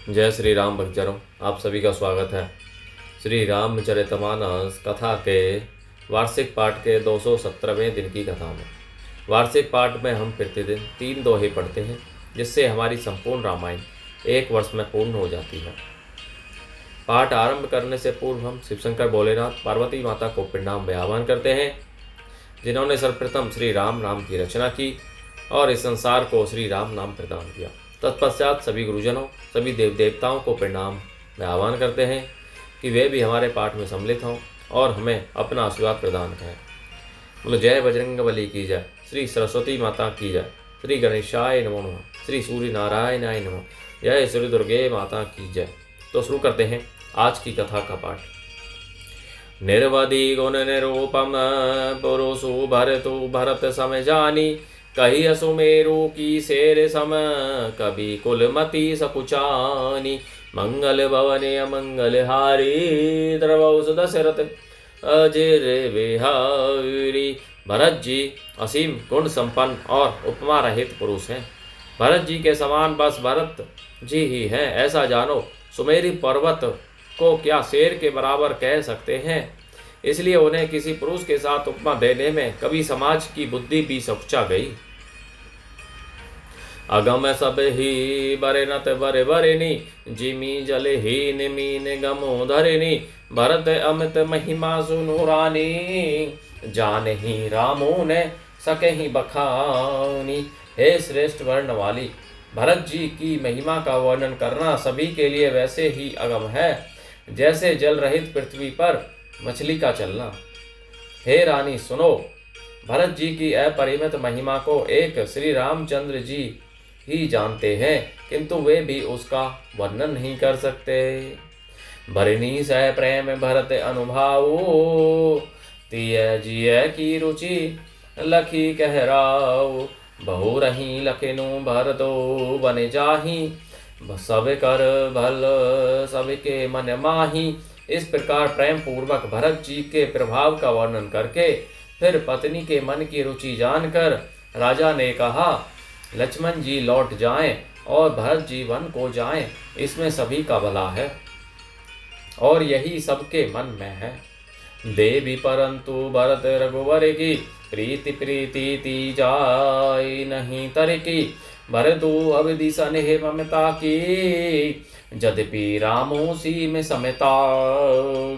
जय श्री राम भक्तजनों, आप सभी का स्वागत है। श्री रामचरितमानस कथा के वार्षिक पाठ के 217वें दिन की कथा में। वार्षिक पाठ में हम प्रतिदिन 3 दोहे पढ़ते हैं, जिससे हमारी संपूर्ण रामायण 1 वर्ष में पूर्ण हो जाती है। पाठ आरंभ करने से पूर्व हम शिवशंकर भोलेनाथ पार्वती माता को प्रणाम में आह्वान करते हैं, जिन्होंने सर्वप्रथम श्री राम नाम की रचना की और इस संसार को श्री राम नाम प्रदान किया। तत्पश्चात सभी गुरुजनों, सभी देव देवताओं को प्रणाम में आह्वान करते हैं कि वे भी हमारे पाठ में सम्मिलित हों और हमें अपना आशीर्वाद प्रदान करें। बोलो जय बजरंगबली की जय, श्री सरस्वती माता की जय, श्री गणेशाय नमो नमः, श्री सूर्य नारायणाय नमः, जय श्री दुर्गे माता की जय। तो शुरू करते हैं आज की कथा का पाठ। निर्वधि गुण निरूपम पुरुषु भरतु भरत सम जानी, कही असुमेरु की शेर सम कभी कुलमति सकुचानी, मंगल भवने अमंगल हारी द्रवौ दशरथ अजर विहारी। भरत जी असीम गुण संपन्न और उपमा रहित पुरुष हैं। भरत जी के समान बस भरत जी ही हैं, ऐसा जानो। सुमेरी पर्वत को क्या शेर के बराबर कह सकते हैं, इसलिए उन्हें किसी पुरुष के साथ उपमा देने में कभी समाज की बुद्धि भी सकुचा गई। अगम सब ही बरेनत बरे बरेनी, जिमी जल हीन मीन गमो धरेनी, भरत अमित महिमा सुनु रानी, जान ही रामो ने सके ही बखानी। हे श्रेष्ठ वर्ण वाली, भरत जी की महिमा का वर्णन करना सभी के लिए वैसे ही अगम है, जैसे जल रहित पृथ्वी पर मछली का चलना। हे रानी सुनो, भरत जी की अपरिमित महिमा को एक श्री रामचंद्र जी ही जानते हैं, किंतु वे भी उसका वर्णन नहीं कर सकते। भरनी सह प्रेम भरत अनुभावो, तिय जिय की रुचि लखी कहराओ, बहु रही लखनु भरतो बन जाही, सब कर भल सबके मन माही। इस प्रकार प्रेम पूर्वक भरत जी के प्रभाव का वर्णन करके फिर पत्नी के मन की रुचि जानकर राजा ने कहा, लक्ष्मण जी लौट जाएं और भरत जी वन को जाएं, इसमें सभी का भला है और यही सबके मन में है। देवी परंतु भरत रघुवर की, प्रीति प्रीति ती जाय नहीं तर की, भरतु अवधि स्नेह ममता की, यद्यपि रामो सी में समता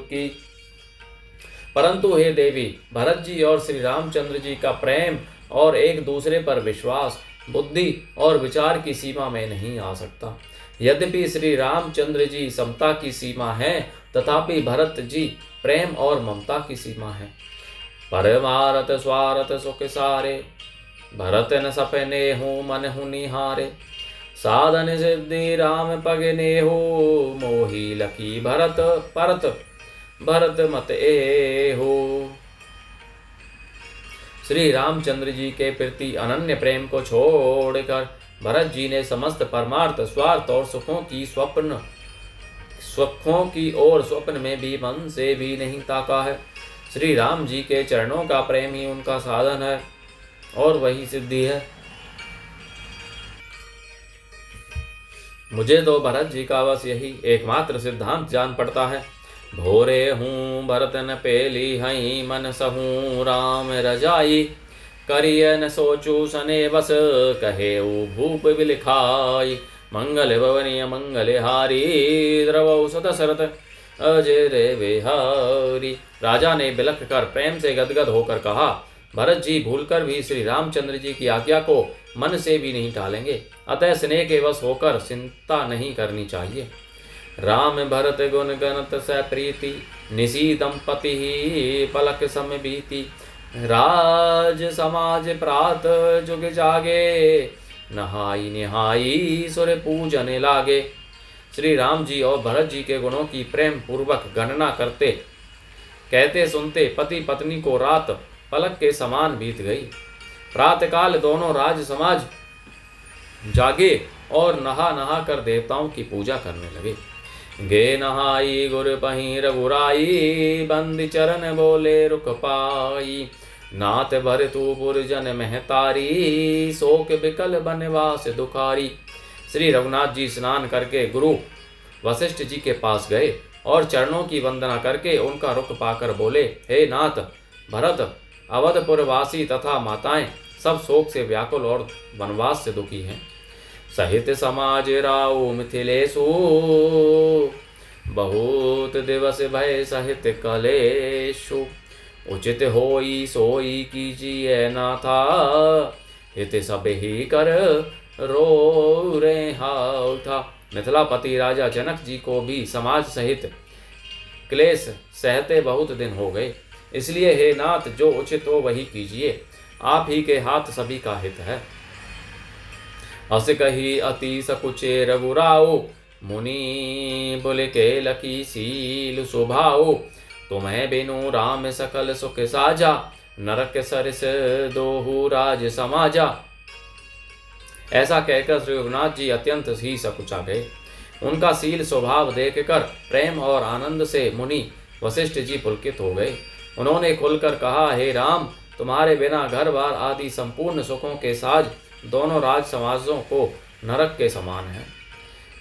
की। परंतु हे देवी, भरत जी और श्री रामचंद्र जी का प्रेम और एक दूसरे पर विश्वास बुद्धि और विचार की सीमा में नहीं आ सकता। यद्यपि श्री रामचंद्र जी समता की सीमा है, तथापि भरत जी प्रेम और ममता की सीमा है। परमारथ स्वारथ सुख सारे, भरत न सपने हो मन हु निहारे, साधन सिद्धि राम पगने हो, मोही लकी भरत परत भरत मत ए हो। श्री रामचंद्र जी के प्रति अनन्य प्रेम को छोड़कर भरत जी ने समस्त परमार्थ स्वार्थ और सुखों की ओर स्वप्न में भी मन से भी नहीं ताका है। श्री राम जी के चरणों का प्रेम ही उनका साधन है और वही सिद्धि है। मुझे तो भरत जी का बस यही एकमात्र सिद्धांत जान पड़ता है। भोरे हूँ भरत न पेली हई, मन सहूँ राम रजाई, करिय न सोचू सने बस, कहे भूप बिलखाई, मंगल भवनी मंगल हारी, द्रवौ दशरथ अजय विहारी। राजा ने बिलख कर प्रेम से गदगद होकर कहा, भरत जी भूलकर भी श्री रामचंद्र जी की आज्ञा को मन से भी नहीं टालेंगे, अतः स्नेह के वश होकर चिंता नहीं करनी चाहिए। राम भरत गुण गणत स प्रीति, निशी दंपति पलक सम बीती, राज समाज प्रात जुग जागे, नहाई निहाई सुर पूजन लागे। श्री राम जी और भरत जी के गुणों की प्रेम पूर्वक गणना करते कहते सुनते पति पत्नी को रात पलक के समान बीत गई। प्रातःकाल दोनों राज समाज जागे और नहा नहा कर देवताओं की पूजा करने लगे। गे नहाई गुर पही रघुराई, बंदी चरण बोले रुख पाई, नाथ भरतु पुरजन महतारी, शोक बिकल बनवास दुखारी। श्री रघुनाथ जी स्नान करके गुरु वशिष्ठ जी के पास गए और चरणों की वंदना करके उनका रुख पाकर बोले, हे नाथ भरत, अवधपुर वासी तथा माताएं सब शोक से व्याकुल और वनवास से दुखी हैं। सहित समाज राउ मिथिलेशु, बहुत दिवस भय सहित कलेशु। उचित होई सोई कीजिए नाथा, हित सब ही कर रो रे हाउ था। मिथिलापति राजा जनक जी को भी समाज सहित क्लेश सहते बहुत दिन हो गए, इसलिए हे नाथ जो उचित हो वही कीजिए, आप ही के हाथ सभी का हित है। अस कही अति सकुचे रघुराओ, मुनि बुल के लकी सील स्वभाओ। तुम्हें बिनु राम सकल सुख साजा, नरक सरिस दोहु राज समाजा। ऐसा कहकर श्री रघुनाथ जी अत्यंत ही सकुचा गए। उनका शील स्वभाव देखकर प्रेम और आनंद से मुनि वशिष्ठ जी पुलकित हो गए। उन्होंने खुलकर कहा, हे राम, तुम्हारे बिना घर बार आदि संपूर्ण सुखों के साज दोनों राज समाजों को नरक के समान है।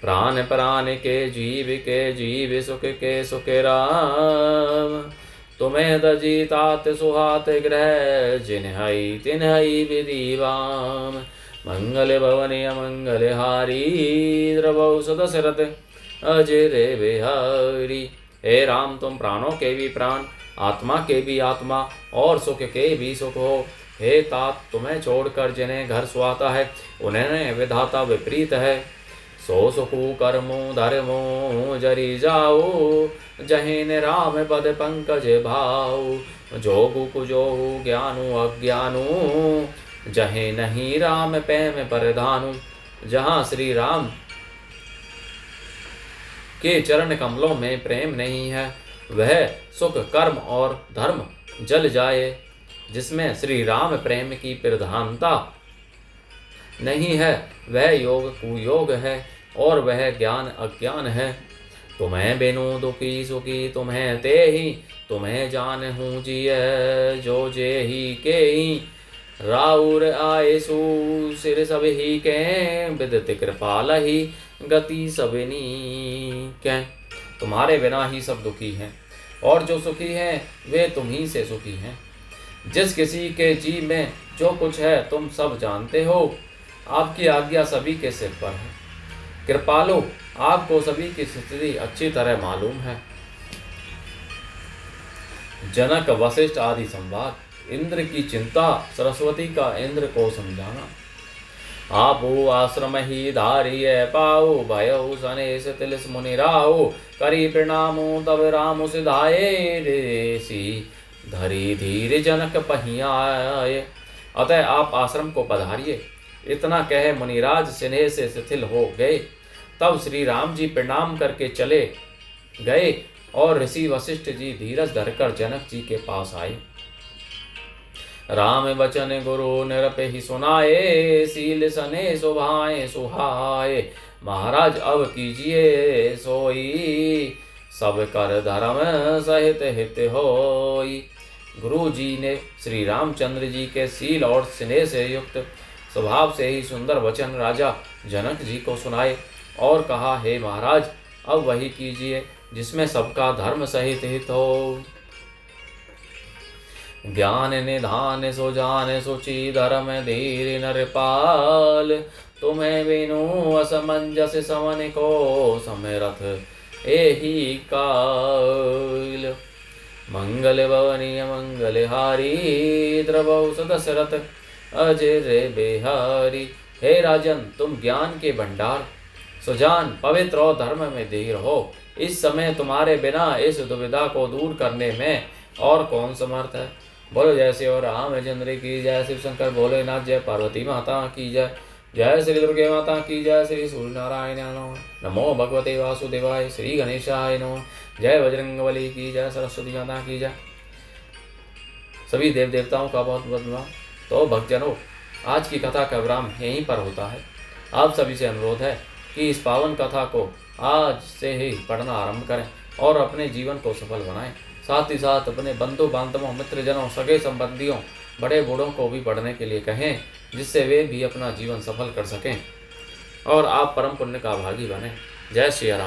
प्राण प्राण के जीव सुख के सुख राम। तुम्हें दजी तात सुहात ग्रह, जिन्हई तिन्हई विधिवाम। मंगल भवने अमंगल हारी, द्रवौ सदशरथ अजय बिहारी। हे राम, तुम प्राणों के भी प्राण, आत्मा के भी आत्मा और सुख के भी सुख हो। हे तात, तुम्हें छोड़कर जिन्हें घर सुहाता है उन्हें विधाता विपरीत है। सो सुखु कर्मो धर्मो जरी जाओ, जहिन राम पद पंकज भाओ। जोगु कुजोहु ज्ञानु अज्ञानु, जहे नहीं राम प्रेम परधानु। जहाँ श्री राम के चरण कमलों में प्रेम नहीं है, वह सुख कर्म और धर्म जल जाए। जिसमें श्री राम प्रेम की प्रधानता नहीं है, वह योग कुयोग है और वह ज्ञान अज्ञान है। तुम्हें बिनु दुखी सुखी तुम्हें ते ही, तुम्हें जान हूँ जिय जो जे ही के ही। राउर आयसु सिर सब ही के, विदित कृपाल ही गति सबनी के। तुम्हारे बिना ही सब दुखी हैं और जो सुखी हैं वे तुम ही से सुखी हैं। जिस किसी के जी में जो कुछ है तुम सब जानते हो, आपकी आज्ञा सभी के सिर पर है। कृपालु, आपको सभी की स्थिति अच्छी तरह मालूम है। जनक वशिष्ठ आदि संवाद। इंद्र की चिंता, सरस्वती का इंद्र को समझाना। आपो आश्रम ही धारिय पाओ, भयो सनेस तिलिस मुनि राओ। करी प्रणामो तब राम सिधाए, ऋषि धरी धीर जनक पहियाए। अतः आप आश्रम को पधारिए। इतना कह मुनिराज स्नेह से शिथिल हो गए। तब श्री राम जी प्रणाम करके चले गए और ऋषि वशिष्ठ जी धीरज धरकर जनक जी के पास आए। राम वचन गुरु निरपे ही सुनाए, शील सने शोभाए सुहाए। महाराज अब कीजिए सोई, सब कर धर्म सहित हित होई। गुरु जी ने श्री रामचंद्र जी के शील और स्नेह से युक्त स्वभाव से ही सुंदर वचन राजा जनक जी को सुनाए और कहा, हे महाराज, अब वही कीजिए जिसमें सबका धर्म सहित हित हो। ज्ञान निधान सो जान सुचि, धर्म धीर नरपाल। तुम्हें बिनु असमंजस समन को, समरथ एहि काल। मंगल भवनीय मंगल हारी, द्रवौ सदशरथ अजय बिहारी। हे राजन, तुम ज्ञान के भंडार, सुजान, पवित्र और धर्म में धीर हो। इस समय तुम्हारे बिना इस दुविधा को दूर करने में और कौन समर्थ है। बोलो जय श्री रामचंद्र की जय। शिव शंकर भोलेनाथ जय। पार्वती माता की जय। जय श्री दुर्गे माता की जय। श्री सूर्य नारायण नमो भगवते वासुदेवाय। श्री गणेशाय नमो। जय बजरंगबली की जय। सरस्वती माता की जय। सभी देव देवताओं का बहुत बहुत धन्यवाद। तो भक्तजनों, आज की कथा का विराम यहीं पर होता है। आप सभी से अनुरोध है कि इस पावन कथा को आज से ही पढ़ना आरंभ करें और अपने जीवन को सफल बनाएं। साथ ही साथ अपने बंधु बांधवों, मित्रजनों, सगे संबंधियों, बड़े बूढ़ों को भी पढ़ने के लिए कहें, जिससे वे भी अपना जीवन सफल कर सकें। और आप परम पुण्य का भागी बने। जय श्री राम।